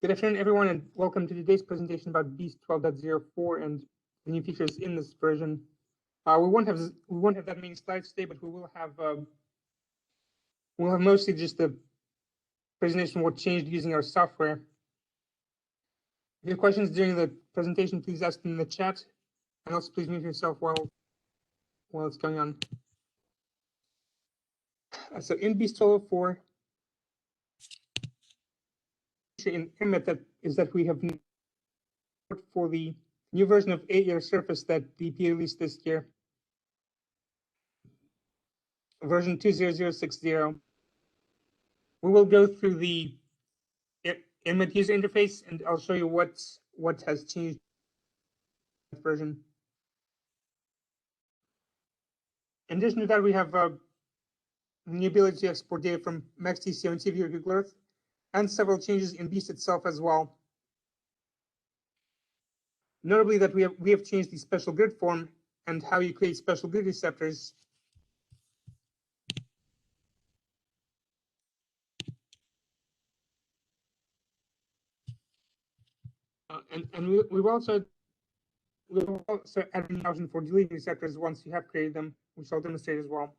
Good afternoon, everyone, and welcome to today's presentation about Beest 12.04 and the new features in this version. We won't have that many slides today, but we'll have mostly just the presentation of what changed using our software. If you have questions during the presentation, please ask them in the chat, and also please mute yourself while it's going on. So in Beest 12.04, in Emmet that we have for the new version of 8-year Surface that BP released this year, version 2.0060. We will go through the Emmet user interface, and I'll show you what has changed in that version. In addition to that, we have the ability to export data from MaxTCO and TV or Google Earth, and several changes in Beest itself as well. Notably, that we have changed the special grid form and how you create special grid receptors. And we've also added an option for deleting receptors once you have created them, which I'll demonstrate as well.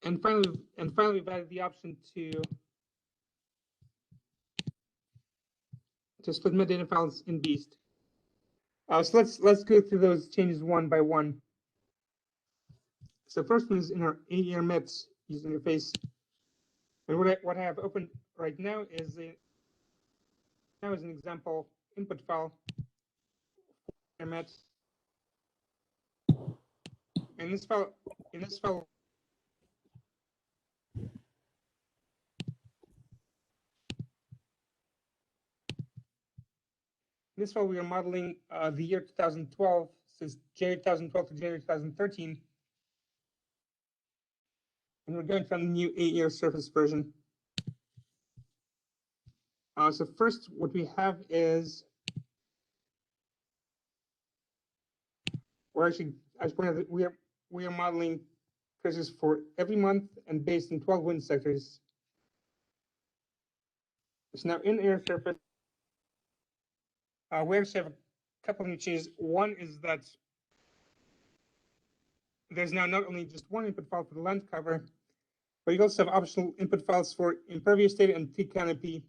And finally, we've added the option to split metadata files in Beest. So let's go through those changes one by one. So first one is in our 8-year Met user interface, and what I have opened right now is an example input file for Met. And this file we are modeling the year 2012, so it's January 2012 to January 2013. And we're going from the new 8-year Surface version. So first, what we have is, I should point out that we are modeling curses for every month and based in 12 wind sectors. So now in air surface, we actually have a couple of new changes. One is that there's now not only just one input file for the land cover, but you also have optional input files for impervious data and tree canopy.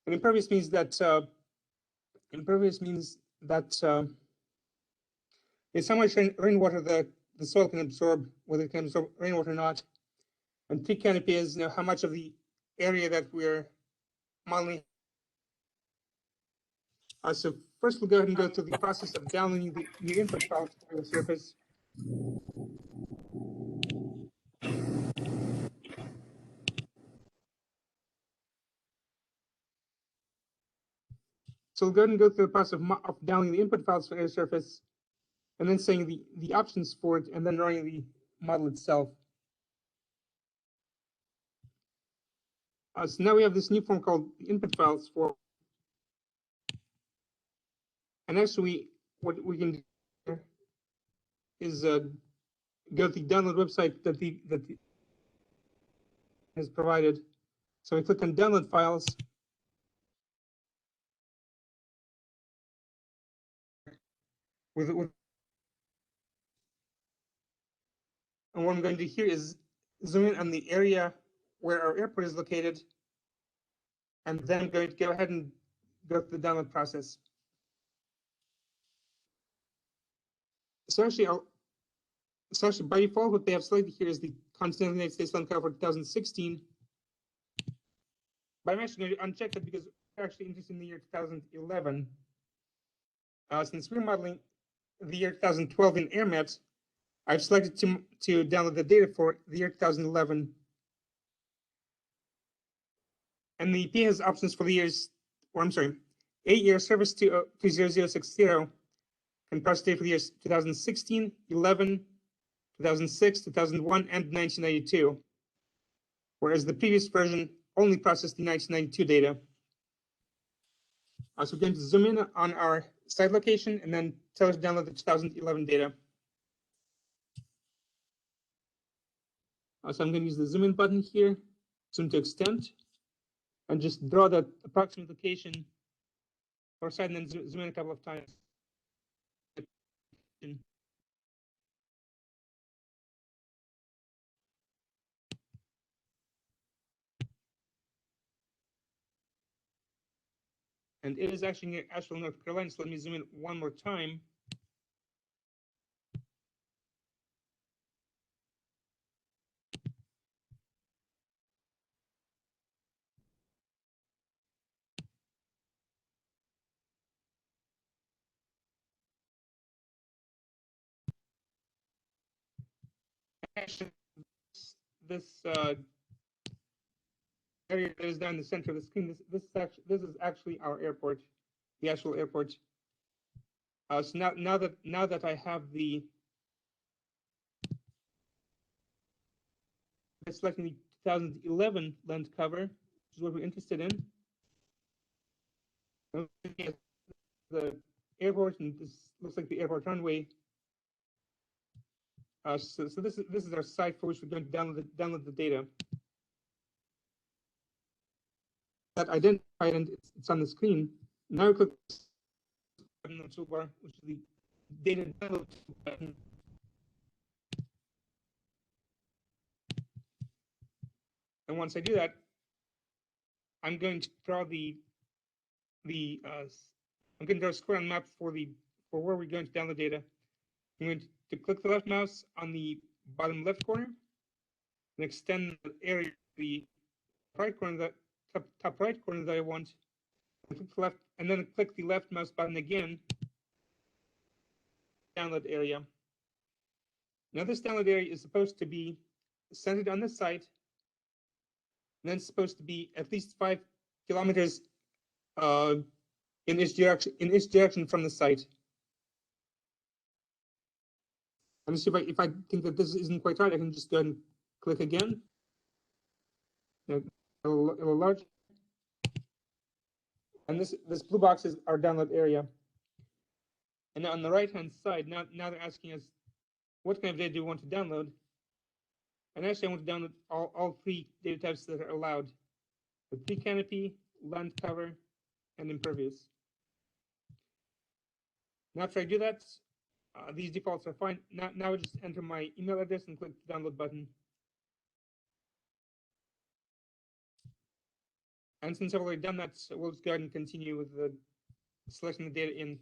And impervious means that it's how much rainwater the soil can absorb, whether it can absorb rainwater or not. And tree canopy is how much of the area that we're modeling. So first, we'll go ahead and go through the process of downloading the new input files for the surface. So we'll go ahead and go through the process of downloading the input files for air surface, and then saying the options for it, and then running the model itself. So now we have this new form called input files for. And actually, what we can do is go to the download website that has provided. So we click on download files. And what I'm going to do here is zoom in on the area where our airport is located, and then I'm going to go ahead and go through the download process. So actually, by default, what they have selected here is the continental United States land cover for 2016. But I'm actually going to uncheck that because we're actually interested in the year 2011. Since we're modeling the year 2012 in AirMet, I've selected to download the data for the year 2011. And the EP has options for the years, 8-year Surface 2.0060 can process data for the years 2016, 11, 2006, 2001, and 1992. whereas the previous version only processed the 1992 data. So we're going to zoom in on our site location and then tell us to download the 2011 data. So I'm going to use the zoom in button here, zoom to extent, and just draw the approximate location for our site and then zoom in a couple of times. And it is actually near Asheville, North Carolina. So let me zoom in one more time. Actually, this area that is down in the center of the screen, this is actually our airport, the actual airport. So now that I have selecting the 2011 lens cover, which is what we're interested in. The airport, and this looks like the airport runway. So this is our site for which we're going to download the data. That identified, and it's on the screen. Now we click on the toolbar, which is the data download button. And once I do that, I'm going to draw I'm going to draw a square on the map for where we're going to download data. I'm going to click the left mouse on the bottom left corner and extend the area to the right corner, top right corner that I want. And click the left, and then click the left mouse button again. Download area. Now this download area is supposed to be centered on the site, and then it's supposed to be at least 5 kilometers in each direction from the site. Let me see if I think that this isn't quite right. I can just go ahead and click again. It'll enlarge. And this blue box is our download area. And on the right-hand side, now they're asking us, what kind of data do we want to download? And actually, I want to download all 3 data types that are allowed: the pre-canopy, land cover, and impervious. Now, after I do that, these defaults are fine. Now I just enter my email address and click the download button. And since I've already done that, so we'll just go ahead and continue with selecting the data in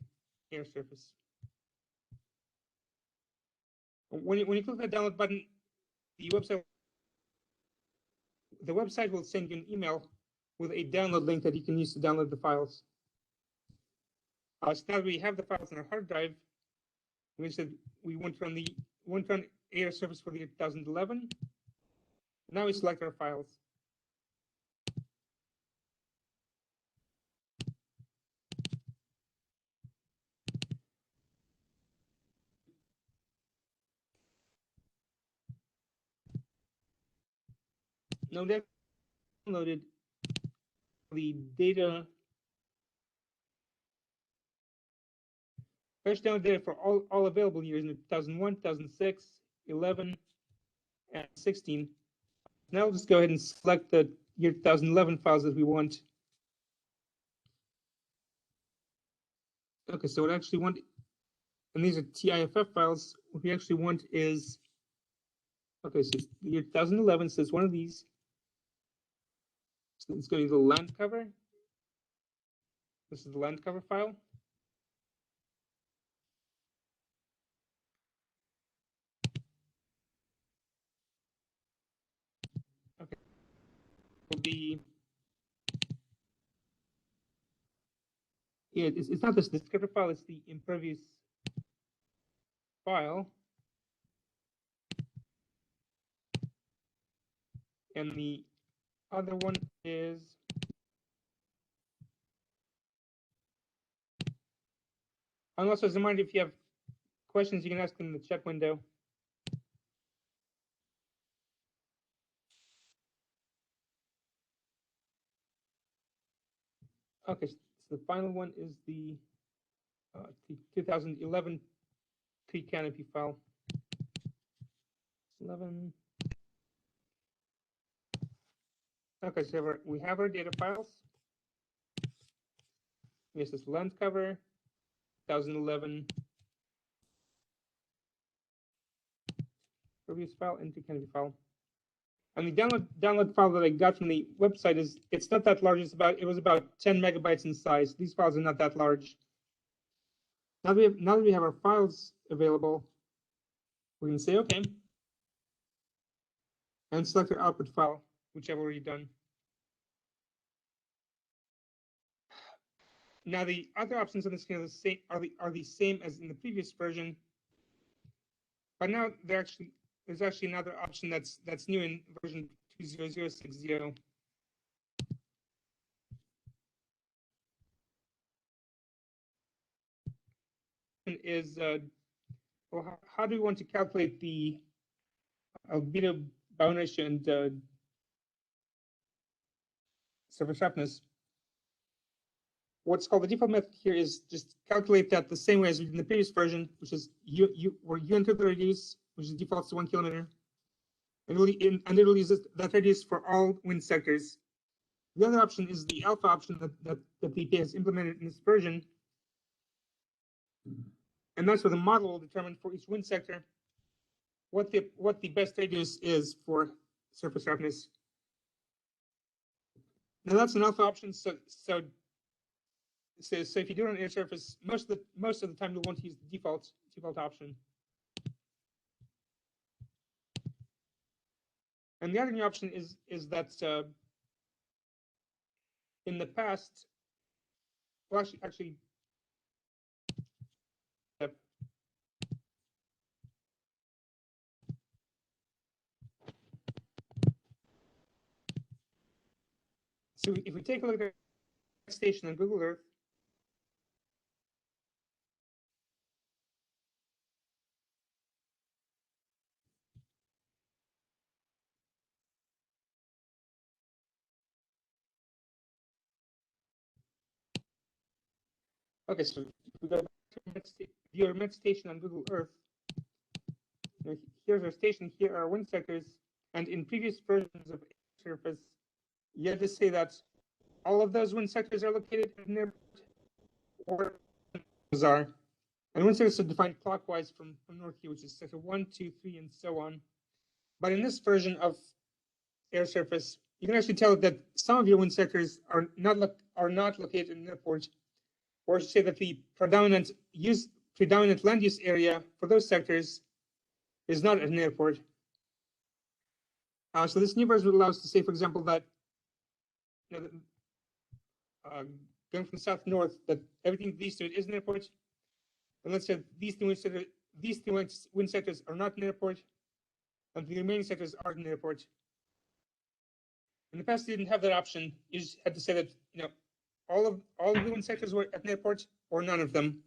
air surface. When you click the download button, the website will send you an email with a download link that you can use to download the files. So now that we have the files on our hard drive, we said we want to run air surface for the year 2011. Now we select our files. Now that downloaded the data, first download data for all available years in 2001, 2006, 11, and 16. Now we'll just go ahead and select the year 2011 files that we want. Okay, so what I actually want, and these are TIFF files, what we actually want is, okay, so the year 2011, so it's one of these. So it's going to be the land cover. This is the land cover file. Okay. It's not this descriptor file, it's the impervious file. And the other one is and also as a reminder, if you have questions, you can ask them in the chat window. Okay, so the final one is the 2011 tree canopy file. 11. Okay, so we have our data files. This is land cover, 2011 previous file and tree canopy file. And the download file that I got from the website it's not that large. It was about 10 megabytes in size. These files are not that large. Now that we have our files available, we can say okay and select our output file, which I've already done. Now the other options on the screen are the same as in the previous version, but now there's actually another option that's new in version 2.0060. Is well, how do we want to calculate the albedo bound ratio and surface sharpness? What's called the default method here is just calculate that the same way as we did in the previous version, which is where you enter the radius, which is defaults to 1 kilometer, and it will use that radius for all wind sectors. The other option is the alpha option that the EPA has implemented in this version, and that's where the model will determine for each wind sector what the best radius is for surface roughness. Now that's an alpha option, so if you do it on air surface, most of the time you'll want to use the default option. And the other new option is that in the past, well, actually, so if we take a look at the station on Google Earth, okay, so if we go back to your Met station on Google Earth, here's our station, here are wind sectors, and in previous versions of Surface, you had to say that all of those wind sectors are located in their or those are. And wind sectors are defined clockwise from north here, which is sector 1, 2, 3, and so on. But in this version of air surface, you can actually tell that some of your wind sectors are not located in an airport, or I should say that the predominant land use area for those sectors is not at an airport. So this new version allows us to say, for example, that going from south to north, that everything east to it is an airport. And let's say these two wind sectors are not an airport, and the remaining sectors are an airport. In the past, you didn't have that option. You just had to say that all of the wind sectors were at an airport or none of them.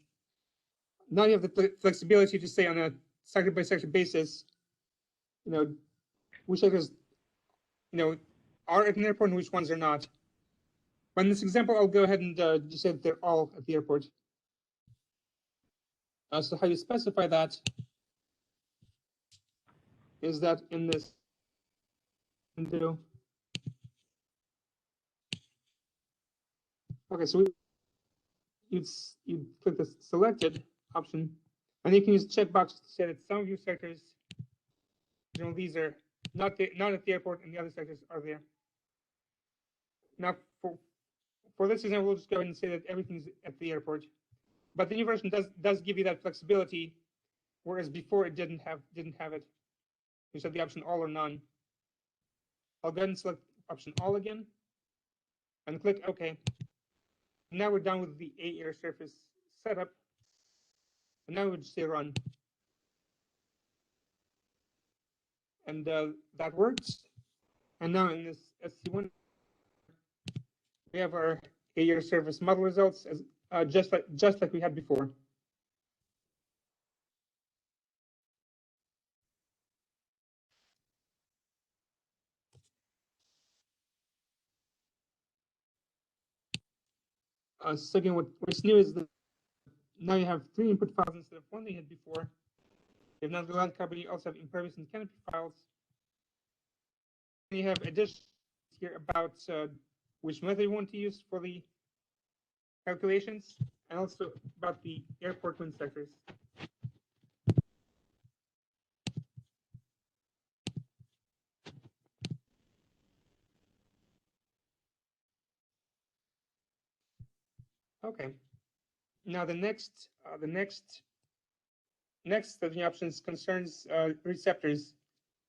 Now you have the flexibility to say on a sector by sector basis, which sectors, are at an airport and which ones are not. But in this example, I'll go ahead and just say that they're all at the airport. So how you specify that is that in this window. Okay, so you'd click the selected option, and you can use checkboxes to say that some of your sectors, these are not at the airport, and the other sectors are there. Now, for this example, we'll just go ahead and say that everything's at the airport. But the new version does give you that flexibility, whereas before it didn't have it. You said the option all or none. I'll go ahead and select option all again, and click OK. Now we're done with the air surface setup, and now we'll just say run. And that works. And now in this SC1, we have our air surface model results as just like we had before. So again, what's new is that now you have 3 input files instead of 1 they had before. You have now the land cover, you also have impervious and canopy files. And you have additions here about which method you want to use for the calculations, and also about the airport wind sectors. Okay. Now the next of the options concerns receptors,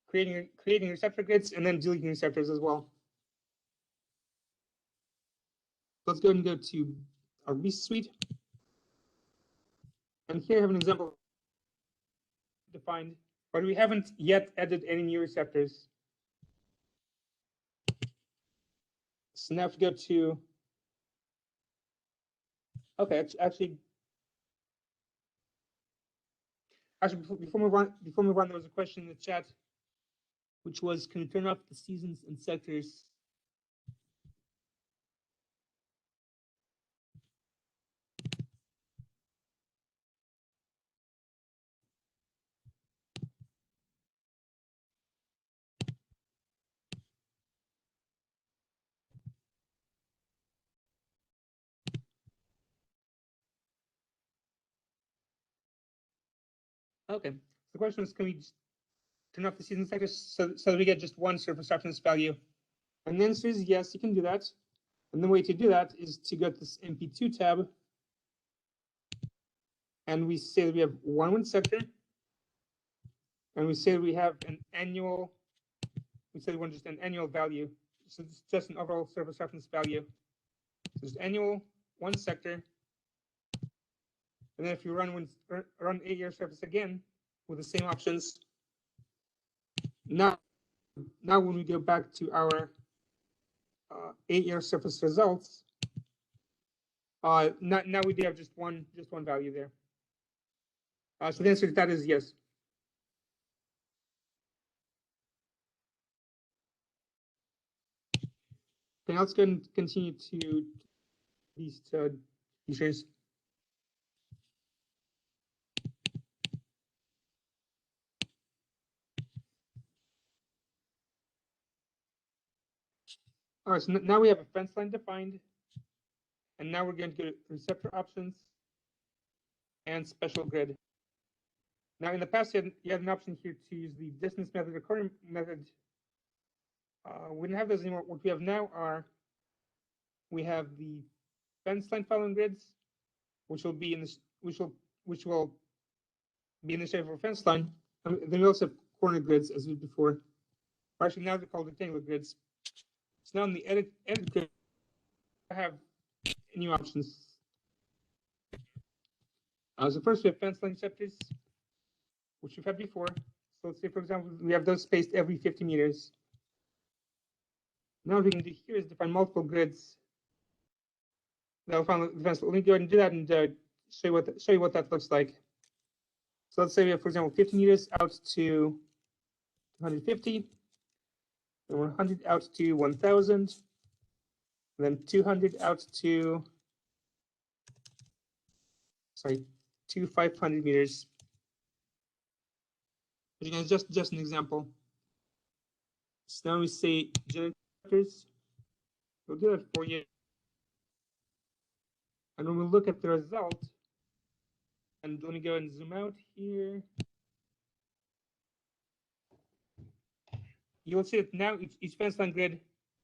creating receptor grids and then deleting receptors as well. Let's go ahead and go to our Beast suite, and here I have an example defined, but we haven't yet added any new receptors. So now if we go to, okay, actually, before we move on, there was a question in the chat, which was, can we turn off the seasons and sectors? Okay, so the question is, can we turn off the season sectors so that we get just one surface reference value? And the answer is yes, you can do that. And the way to do that is to go to this MP2 tab, and we say that we have one wind sector, and we say that we have an annual, we say we want just an annual value. So it's just an overall surface reference value. So it's annual, one sector. And then if you run 8-year surface again with the same options, now when we go back to our 8-year surface results, now we do have just one value there. So the answer to that is yes. Okay, let's go and continue to these features. All right, so now we have a fence line defined, and now we're going to go to receptor options and special grid. Now, in the past, you had an option here to use the distance method or corner method. We don't have those anymore. What we have now we have the fence line following grids, which will be in this, which will be in the shape of a fence line. And then we also have corner grids as we did before. Or actually, now they're called rectangular grids. So now in the edit grid, I have new options. So first we have fence line receptors, which we've had before. So let's say, for example, we have those spaced every 50 meters. Now what we can do here is define multiple grids that will find the fence. Let me go ahead and do that and show you what that looks like. So let's say we have, for example, 50 meters out to 150, and 100 out to 1,000, and then 200 out to, to 500 meters. Again, just an example. So now we say generators. We'll do that for you. And when we look at the result, and let me go and zoom out here. You will see that now each fence line grid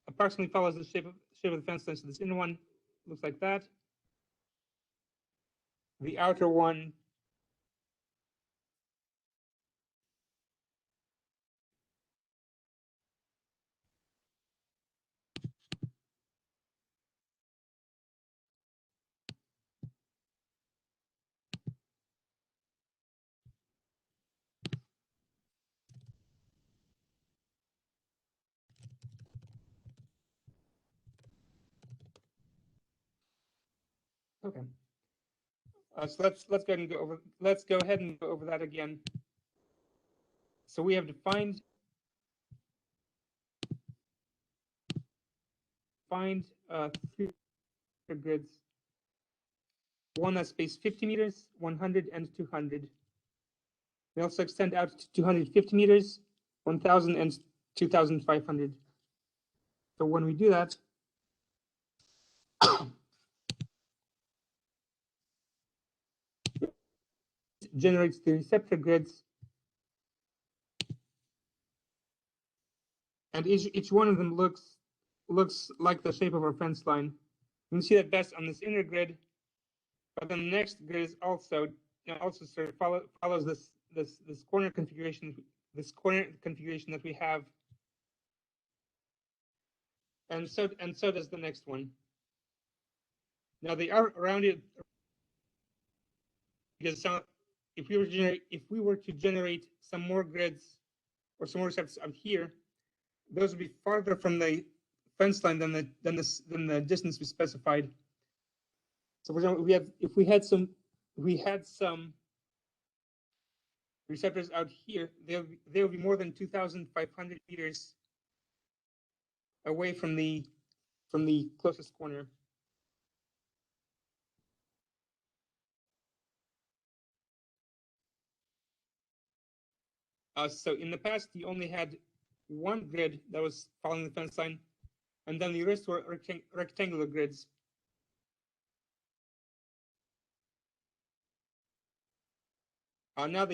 approximately follows the shape of the fence line. So this inner one looks like that. The outer one okay. So let's go ahead and go over. Let's go ahead and go over that again. So we have defined three grids. one that's spaced 50 meters, 100, and 200. They also extend out to 250 meters, 1,000, and 2,500. So when we do that, it generates the receptor grids, and each one of them looks like the shape of our fence line. You can see that best on this inner grid, but then the next grid is also sort of follows this corner configuration that we have, and so does the next one. Now they are rounded because if we were to generate some more grids or some more receptors up here, those would be farther from the fence line than the distance we specified. So for example, if we had some receptors out here, they'll be more than 2,500 meters away from the closest corner. So in the past, you only had one grid that was following the fence line, and then the rest were rectangular grids. Now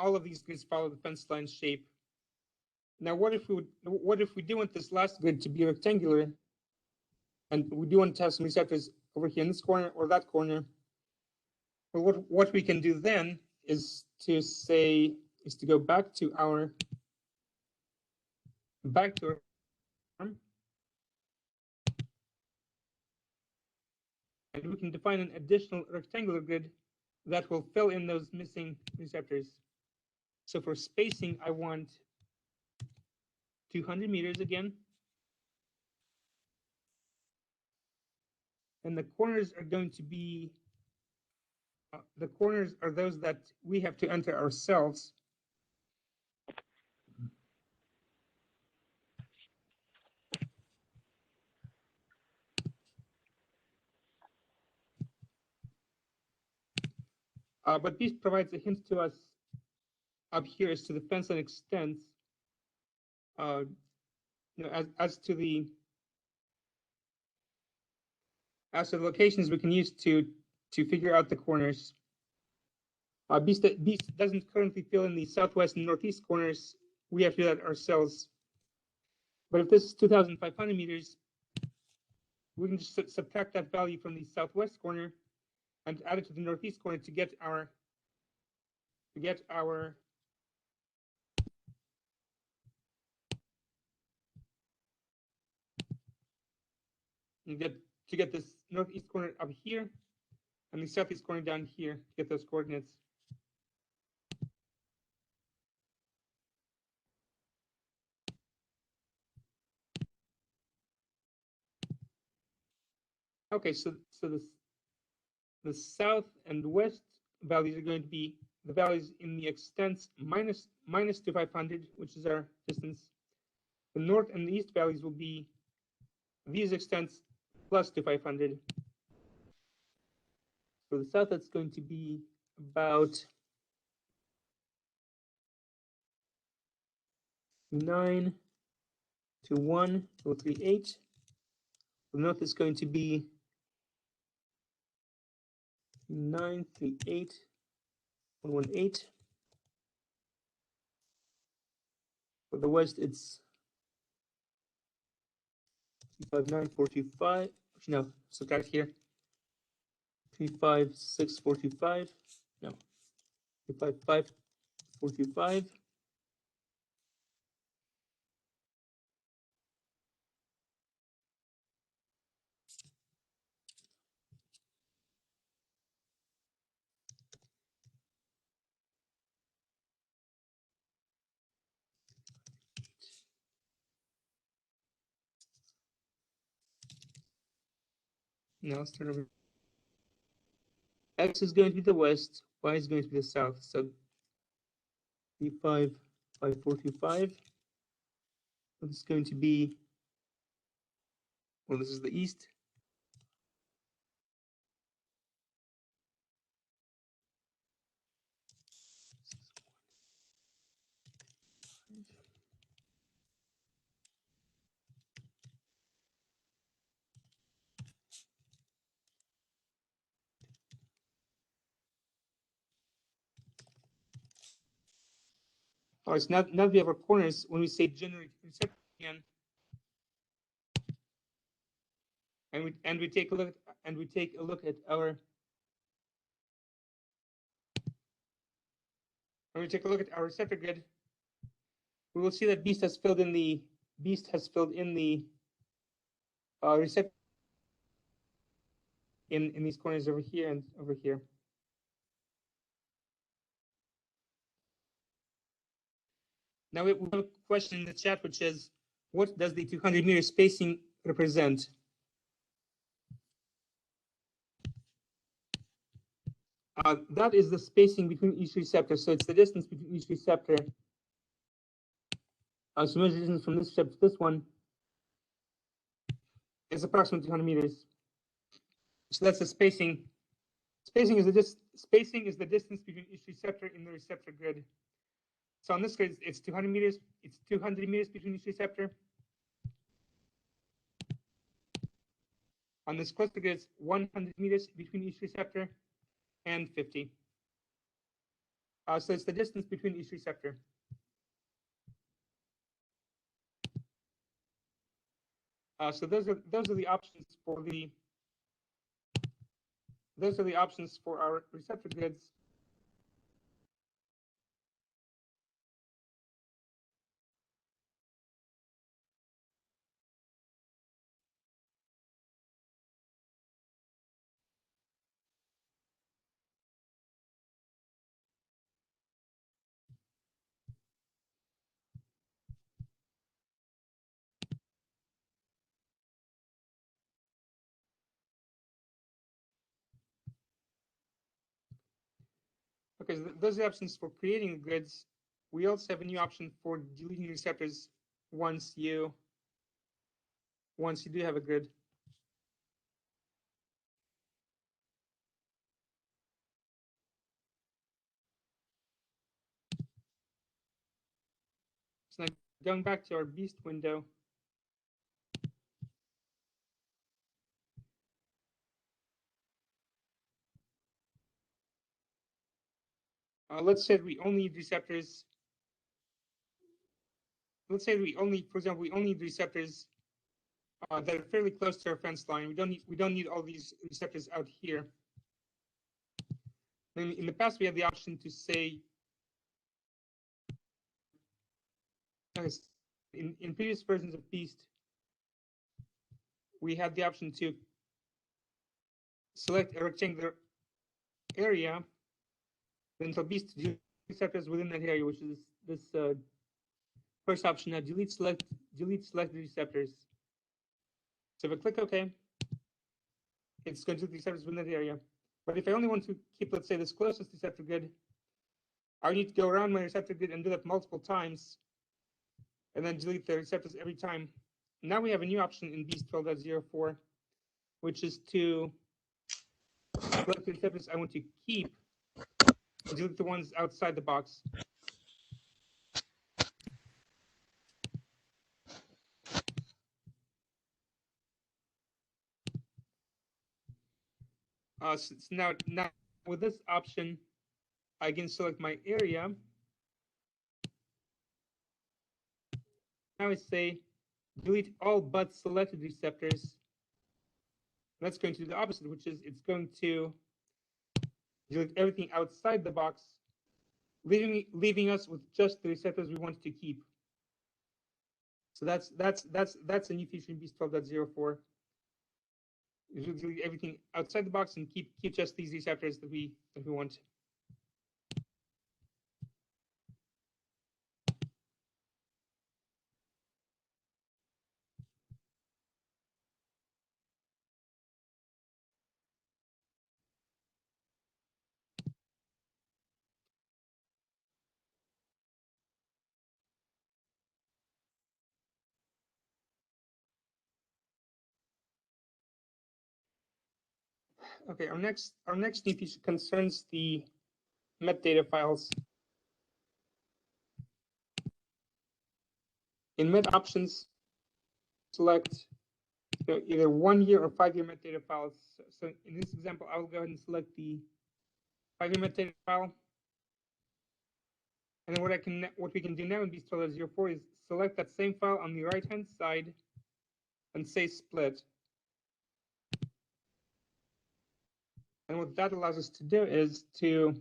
all of these grids follow the fence line shape. Now, what if we do want this last grid to be rectangular, and we do want to have some receptors over here in this corner or that corner? Well, what we can do then is to go back to our form, and we can define an additional rectangular grid that will fill in those missing receptors. So for spacing, I want 200 meters again. And the corners are going to be, the corners are those that we have to enter ourselves. But Beest provides a hint to us up here as to the fence line extents, as to the locations we can use to figure out the corners. Beast doesn't currently fill in the southwest and northeast corners. We have to do that ourselves. But if this is 2,500 meters, we can just subtract that value from the southwest corner and add it to the northeast corner to get our this northeast corner up here and the southeast corner down here to get those coordinates. Okay, so the south and west values are going to be the values in the extents minus 2,500, which is our distance. The north and the east values will be these extents plus 2,500. For the south, that's going to be about 921,038. The north is going to be 938,118. For the west, it's 359,425. No, subtract here. 356,425. No, 355,425. Now let's start over. X is going to be the west, Y is going to be the south. So 355,425. This is going to be, well, this is the east. Oh, it's now that we have our corners. When we say generate receptor again, and we take a look at our receptor grid, we will see that Beast has filled in the receptor in these corners over here and over here. Now we have a question in the chat which is, what does the 200 meter spacing represent? That is the spacing between each receptor. So it's the distance between each receptor. So measure the distance from this receptor to this one is approximately 200 meters. So that's the spacing. Spacing is the distance between each receptor in the receptor grid. So on this grid, it's 200 meters. It's 200 meters between each receptor. On this cluster grid, it's 100 meters between each receptor and 50. So it's the distance between each receptor. So those are the options for our receptor grids. Okay, so those are the options for creating the grids. We also have a new option for deleting receptors once you do have a grid. So now going back to our Beast window. Let's say we only need receptors. Let's say for example, we only need receptors that are fairly close to our fence line. We don't need all these receptors out here. Then in the past, we had the option to say, in previous versions of Beast, we had the option to select a rectangular area, then tell Beast to do receptors within that area, which is this first option. Now delete selected receptors. So if I click OK, it's going to do the receptors within that area. But if I only want to keep, let's say, this closest receptor grid, I need to go around my receptor grid and do that multiple times, and then delete the receptors every time. Now we have a new option in Beest 12.04, which is to select the receptors I want to keep and delete the ones outside the box. So now with this option, I can select my area. Now I say delete all but selected receptors. That's going to do the opposite, which is it's going to delete everything outside the box, leaving us with just the receptors we want to keep. So that's a new feature in Beest 12.04. Is we'll delete everything outside the box and keep just these receptors that we want. Okay, our next new feature concerns the metadata files. In Met Options, select either 1 year or 5 year metadata files. So in this example, I will go ahead and select the 5 year metadata file. And then what we can do now in Beest 12.04 is select that same file on the right hand side and say split. And what that allows us to do is to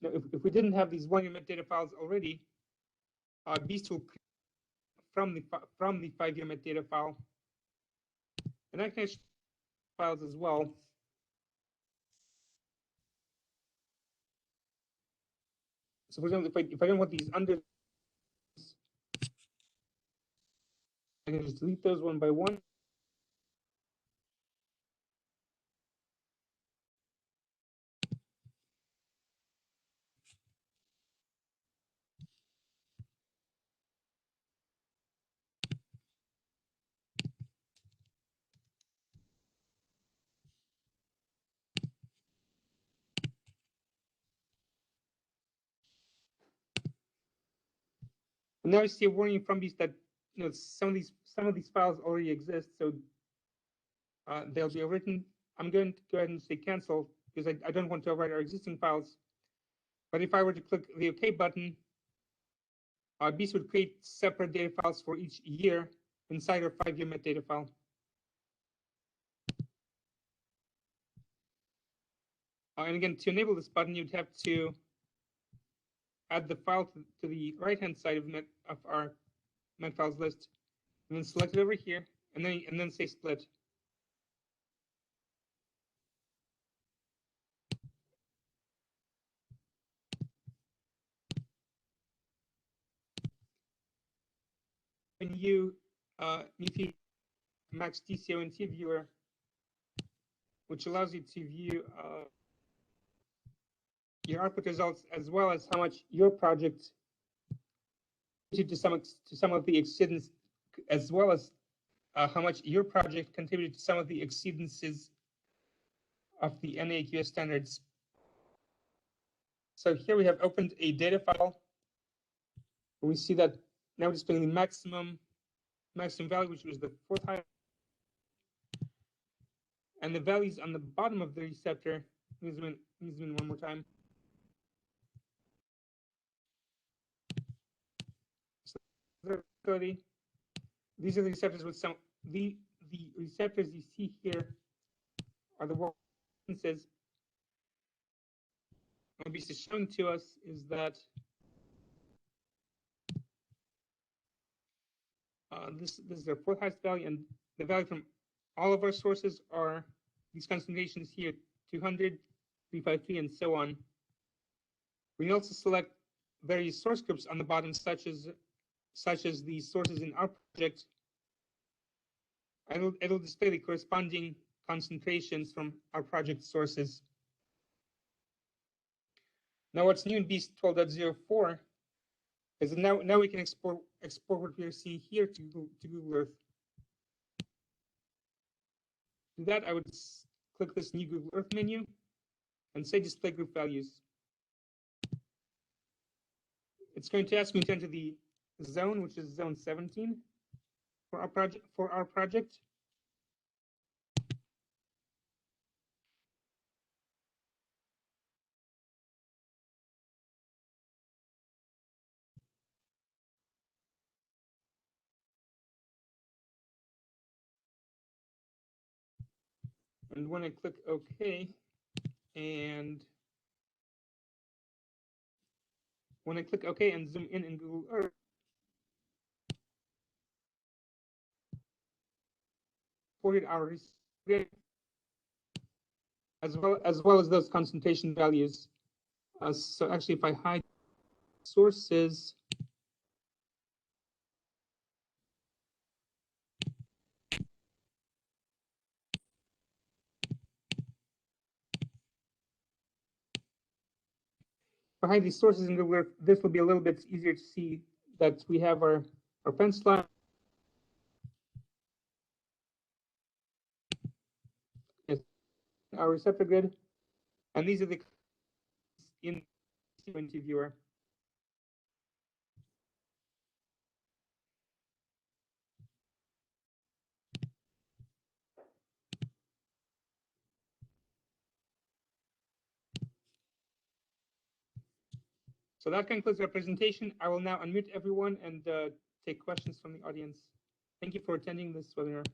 if we didn't have these 1 year metadata files already, Beast will from the 5 year metadata file, and I can files as well. So for example, if I don't want these under, I can just delete those one by one. And now I see a warning from Beast that some of these files already exist, so they'll be written. I'm going to go ahead and say cancel because I don't want to overwrite our existing files. But if I were to click the OK button, Beast would create separate data files for each year inside our 5 year metadata file. And again, to enable this button, you'd have to add the file to the right-hand side of our Met files list, and then select it over here, and then say split. When you feed Max DCONT viewer, which allows you to view your output results as well as how much your project to some of the exceedance, as well as how much your project contributed to some of the exceedances of the NAQS standards. So here we have opened a data file. We see that now we're displaying the maximum value, which was the fourth highest, and the values on the bottom of the receptor. Let me zoom in one more time. So these are the receptors with some the receptors you see here are the references. What Beast is showing to us is that this is their fourth highest value, and the value from all of our sources are these concentrations here: 200, 353, and so on. We can also select various source groups on the bottom, such as the sources in our project. It'll display the corresponding concentrations from our project sources. Now, what's new in Beest 12.04 is that now we can export what we're seeing here to Google Earth. To do that, I would click this new Google Earth menu and say display group values. It's going to ask me to enter the zone, which is zone 17 for our project. And when I click OK, and when I click OK and zoom in Google Earth, reported our as well as those concentration values. So actually, if I hide sources, behind these sources in Google Earth, this will be a little bit easier to see that we have our fence line. Yes. our receptor grid, and these are the in the viewer. So that concludes our presentation. I will now unmute everyone and take questions from the audience. Thank you for attending this webinar.